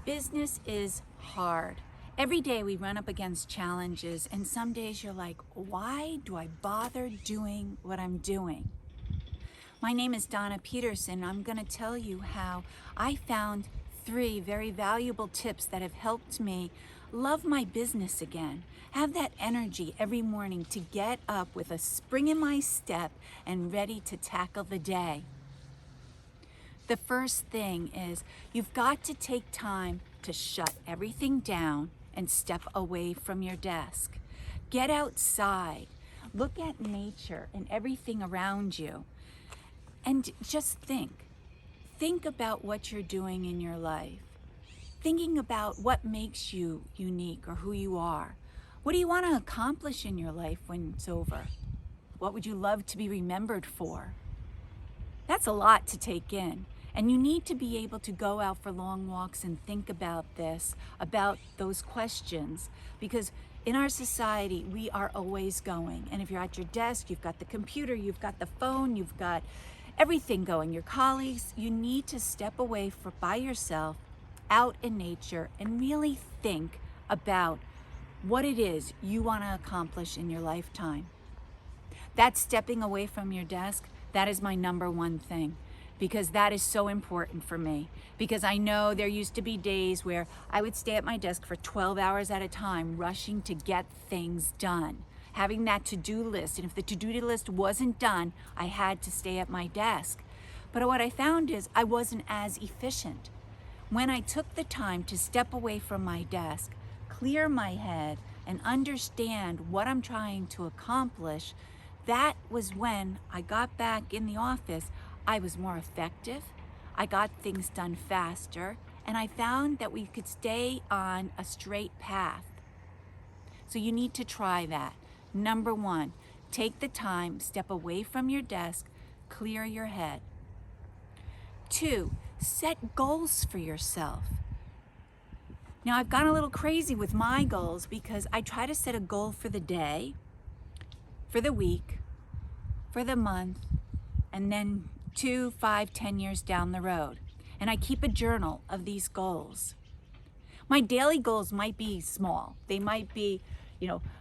Business is hard. Every day we run up against challenges, and some days you're like, why do I bother doing what I'm doing? My name is Donna Peterson. I'm going to tell you how I found 3 very valuable tips that have helped me love my business again, have that energy every morning to get up with a spring in my step and ready to tackle the day. The first thing is you've got to take time to shut everything down and step away from your desk. Get outside, look at nature and everything around you, and just think. Think about what you're doing in your life. Thinking about what makes you unique or who you are. What do you want to accomplish in your life when it's over? What would you love to be remembered for? That's a lot to take in. And you need to be able to go out for long walks and think about this, about those questions, because in our society, we are always going. And if you're at your desk, you've got the computer, you've got the phone, you've got everything going, your colleagues. You need to step away by yourself, out in nature, and really think about what it is you want to accomplish in your lifetime. That stepping away from your desk, that is my number one thing, because that is so important for me. Because I know there used to be days where I would stay at my desk for 12 hours at a time, rushing to get things done, having that to-do list. And if the to-do list wasn't done, I had to stay at my desk. But what I found is I wasn't as efficient. When I took the time to step away from my desk, clear my head, and understand what I'm trying to accomplish, that was when I got back in the office. I was more effective, I got things done faster, and I found that we could stay on a straight path. So you need to try that. Number 1, take the time, step away from your desk, clear your head. 2, set goals for yourself. Now I've gone a little crazy with my goals because I try to set a goal for the day, for the week, for the month, and then 2, 5, 10 years down the road. And I keep a journal of these goals. My daily goals might be small. They might be,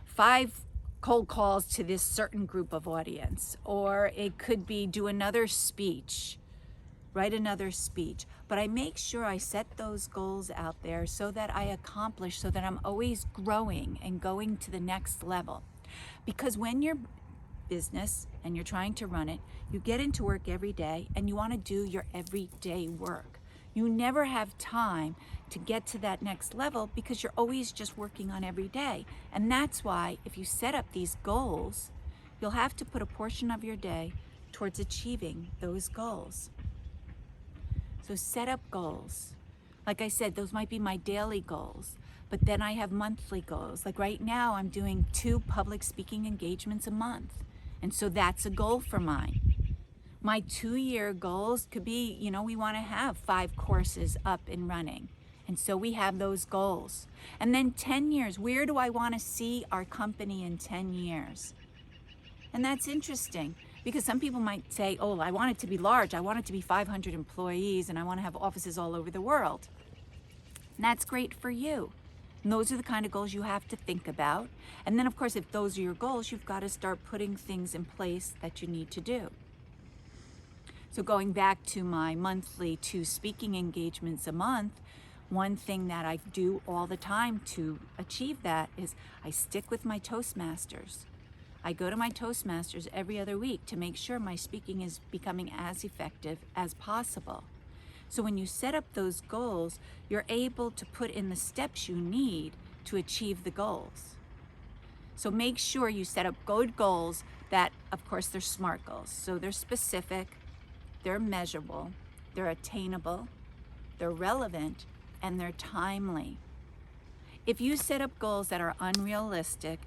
5 cold calls to this certain group of audience, or it could be do another speech, write another speech. But I make sure I set those goals out there so that I accomplish, so that I'm always growing and going to the next level. Because when you're business and you're trying to run it, you get into work every day and you want to do your everyday work. You never have time to get to that next level because you're always just working on every day. And that's why if you set up these goals, you'll have to put a portion of your day towards achieving those goals. So set up goals. Like I said, those might be my daily goals, but then I have monthly goals. Like right now, I'm doing 2 public speaking engagements a month. And so that's a goal for mine. My 2-year goals could be, we want to have 5 courses up and running. And so we have those goals. And then 10 years, where do I want to see our company in 10 years? And that's interesting because some people might say, oh, I want it to be large. I want it to be 500 employees and I want to have offices all over the world. And that's great for you. And those are the kind of goals you have to think about. And then, of course, if those are your goals, you've got to start putting things in place that you need to do. So going back to my monthly 2 speaking engagements a month, one thing that I do all the time to achieve that is I stick with my Toastmasters. I go to my Toastmasters every other week to make sure my speaking is becoming as effective as possible. So when you set up those goals, you're able to put in the steps you need to achieve the goals. So make sure you set up good goals that, of course, they're SMART goals. So they're specific, they're measurable, they're attainable, they're relevant, and they're timely. If you set up goals that are unrealistic,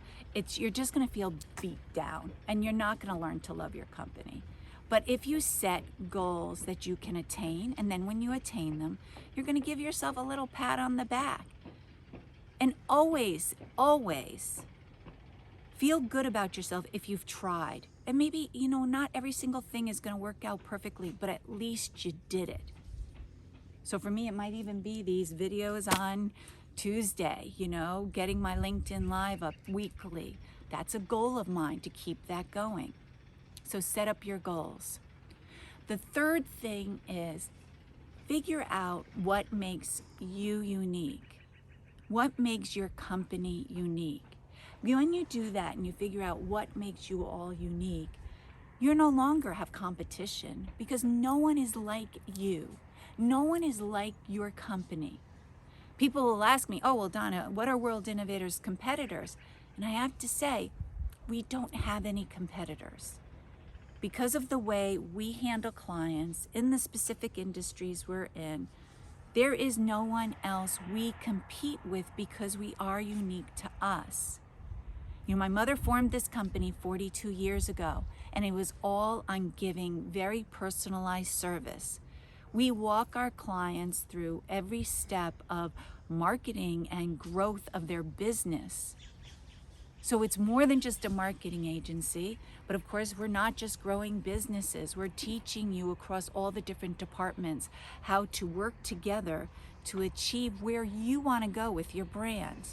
you're just going to feel beat down and you're not going to learn to love your company. But if you set goals that you can attain, and then when you attain them, you're going to give yourself a little pat on the back. And always, always feel good about yourself if you've tried. And maybe, not every single thing is going to work out perfectly, but at least you did it. So for me, it might even be these videos on Tuesday, you know, getting my LinkedIn Live up weekly. That's a goal of mine, to keep that going. So set up your goals. The third thing is figure out what makes you unique. What makes your company unique? When you do that and you figure out what makes you all unique, you no longer have competition, because no one is like you. No one is like your company. People will ask me, oh, well, Donna, what are World Innovators' competitors? And I have to say, we don't have any competitors. Because of the way we handle clients in the specific industries we're in, there is no one else we compete with, because we are unique to us. You know, my mother formed this company 42 years ago, and it was all on giving very personalized service. We walk our clients through every step of marketing and growth of their business. So it's more than just a marketing agency, but of course we're not just growing businesses. We're teaching you across all the different departments how to work together to achieve where you want to go with your brand.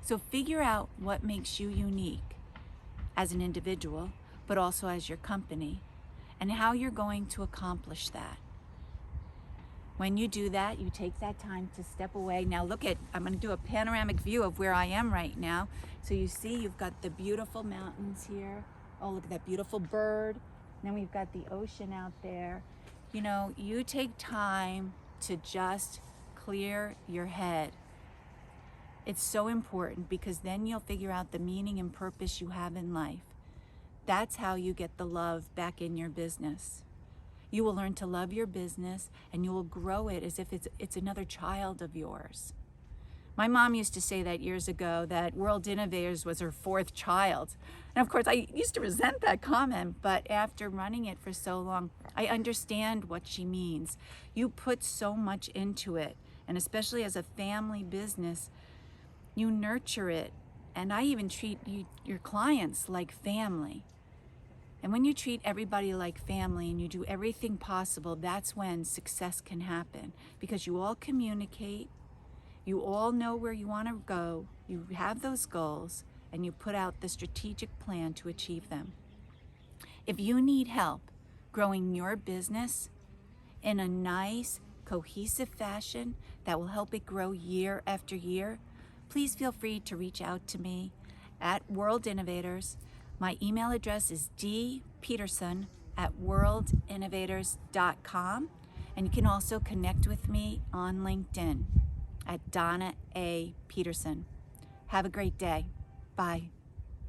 So figure out what makes you unique as an individual, but also as your company, and how you're going to accomplish that. When you do that, you take that time to step away. Now look at, I'm going to do a panoramic view of where I am right now. So you see you've got the beautiful mountains here. Oh, look at that beautiful bird. And then we've got the ocean out there. You know, you take time to just clear your head. It's so important, because then you'll figure out the meaning and purpose you have in life. That's how you get the love back in your business. You will learn to love your business, and you will grow it as if it's another child of yours. My mom used to say that years ago, that World Innovators was her fourth child. And of course, I used to resent that comment, but after running it for so long, I understand what she means. You put so much into it, and especially as a family business, you nurture it. And I even treat your clients like family. And when you treat everybody like family and you do everything possible, that's when success can happen, because you all communicate, you all know where you want to go, you have those goals, and you put out the strategic plan to achieve them. If you need help growing your business in a nice, cohesive fashion that will help it grow year after year, please feel free to reach out to me at World Innovators. My email address is dpeterson@worldinnovators.com, and you can also connect with me on LinkedIn at Donna A. Peterson. Have a great day. Bye.